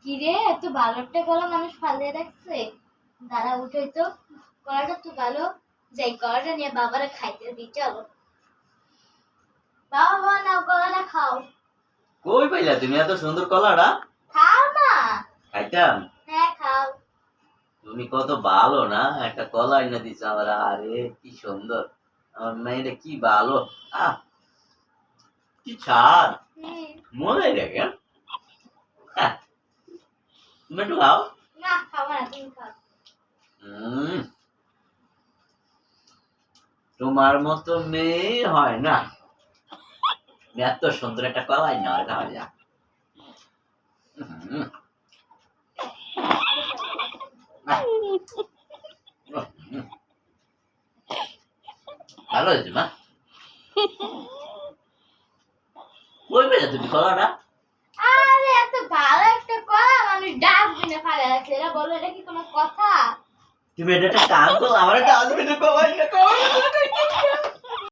কিরে এত ভালো একটা কলা মানুষ ফালিয়ে রাখছে। দাঁড়া উঠে তো, কলাটা তো ভালো। যাই কলাটা নিয়ে বাবারে খাইতে দিই, চলো। বাবা বাবা নাও কলাটা খাও। কই পাইলা তুমি এত সুন্দর কলাটা? খাও না। খাইতাম। হ্যাঁ খাও। তুমি কত ভালো না, একটা কলা এনে দিছ আমার। আরে কি সুন্দর, আমার মেয়েটা কি ভালো। আহ কি ছাড়, মজাই দেখে। তুমি একটু খাও। না খাবো না, তুমি খাও। তোমার মতো মেয়ে হয় না, এত সুন্দর একটা কলাই না খাওয়া যা। ভালো হয়েছে মা। কই পেলে তুমি কলাটা? আরে এত ভালো একটা কলা মানুষ ডাস্টবিনে ফেলে রাখছে, এটা বলো, এটা কি কোনো কথা? তুমি এটা একটা কাম করো, আমার একটা ডাস্টবিনে কলাই